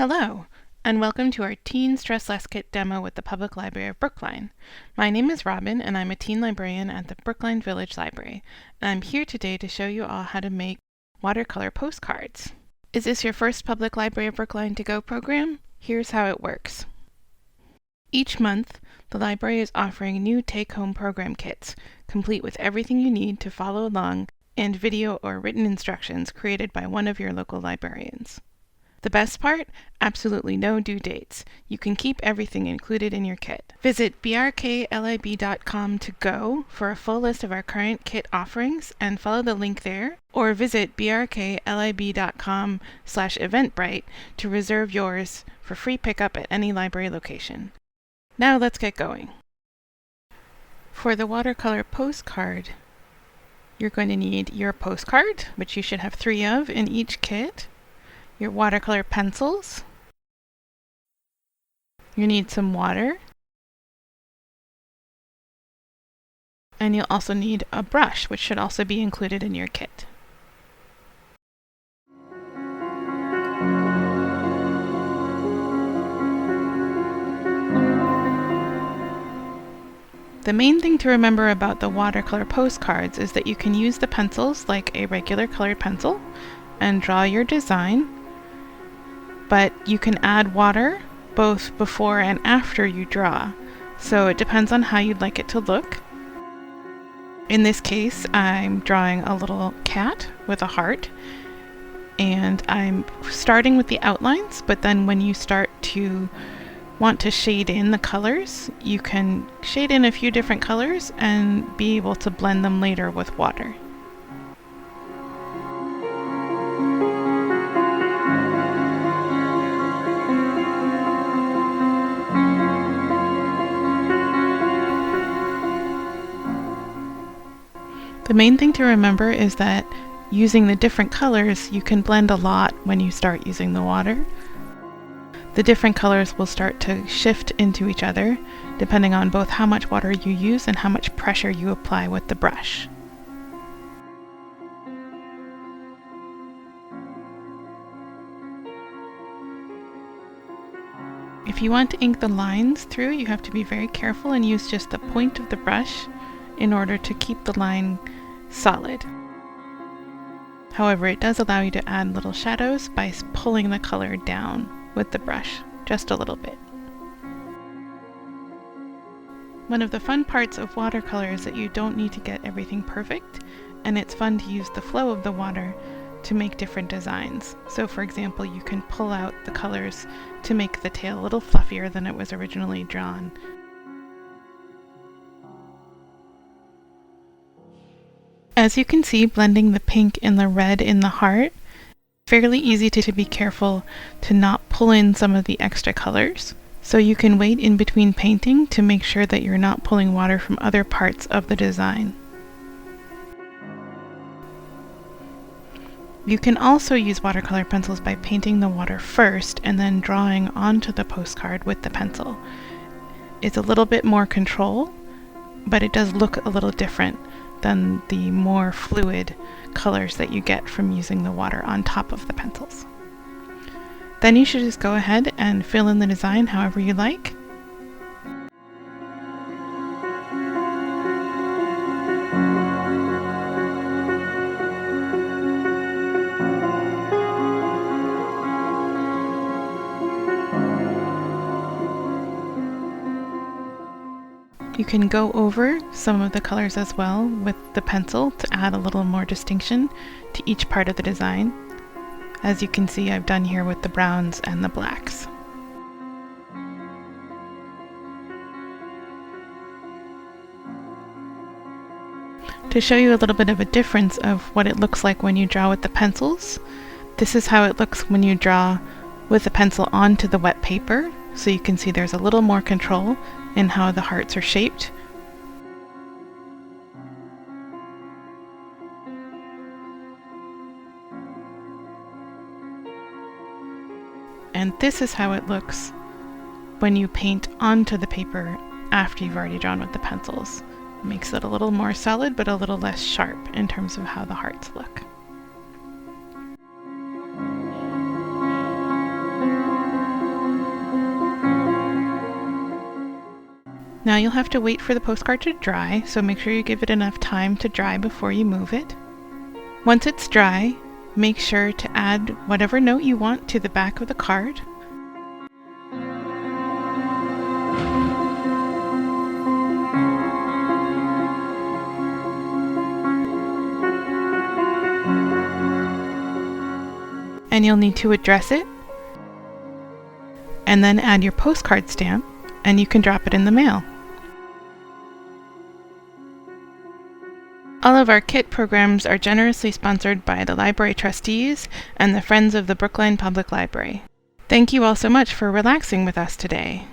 Hello, and welcome to our Teen Stress Less Kit demo with the Public Library of Brookline. My name is Robin, and I'm a teen librarian at the Brookline Village Library, and I'm here today to show you all how to make watercolor postcards. Is this your first Public Library of Brookline to Go program? Here's how it works. Each month, the library is offering new take-home program kits, complete with everything you need to follow along and video or written instructions created by one of your local librarians. The best part? Absolutely no due dates. You can keep everything included in your kit. Visit brklib.com to go for a full list of our current kit offerings and follow the link there, or visit brklib.com/eventbrite to reserve yours for free pickup at any library location. Now let's get going. For the watercolor postcard, you're going to need your postcard, which you should have 3 of in each kit, your watercolor pencils, you need some water, and you'll also need a brush, which should also be included in your kit. The main thing to remember about the watercolor postcards is that you can use the pencils like a regular colored pencil and draw your design, but you can add water both before and after you draw, so it depends on how you'd like it to look. In this case, I'm drawing a little cat with a heart, and I'm starting with the outlines, but then when you start to want to shade in the colors, you can shade in a few different colors and be able to blend them later with water. The main thing to remember is that using the different colors, you can blend a lot when you start using the water. The different colors will start to shift into each other, depending on both how much water you use and how much pressure you apply with the brush. If you want to ink the lines through, you have to be very careful and use just the point of the brush in order to keep the line solid. However, it does allow you to add little shadows by pulling the color down with the brush, just a little bit. One of the fun parts of watercolor is that you don't need to get everything perfect, and it's fun to use the flow of the water to make different designs. So for example, you can pull out the colors to make the tail a little fluffier than it was originally drawn. As you can see, blending the pink and the red in the heart, fairly easy to be careful to not pull in some of the extra colors. So you can wait in between painting to make sure that you're not pulling water from other parts of the design. You can also use watercolor pencils by painting the water first and then drawing onto the postcard with the pencil. It's a little bit more control, but it does look a little different than the more fluid colors that you get from using the water on top of the pencils. Then you should just go ahead and fill in the design however you like. You can go over some of the colors as well with the pencil to add a little more distinction to each part of the design. As you can see, I've done here with the browns and the blacks. To show you a little bit of a difference of what it looks like when you draw with the pencils, this is how it looks when you draw with the pencil onto the wet paper. So you can see there's a little more control in how the hearts are shaped. And this is how it looks when you paint onto the paper after you've already drawn with the pencils. It makes it a little more solid, but a little less sharp in terms of how the hearts look. Now you'll have to wait for the postcard to dry, so make sure you give it enough time to dry before you move it. Once it's dry, make sure to add whatever note you want to the back of the card. And you'll need to address it, and then add your postcard stamp, and you can drop it in the mail. All of our kit programs are generously sponsored by the library trustees and the Friends of the Brookline Public Library. Thank you all so much for relaxing with us today.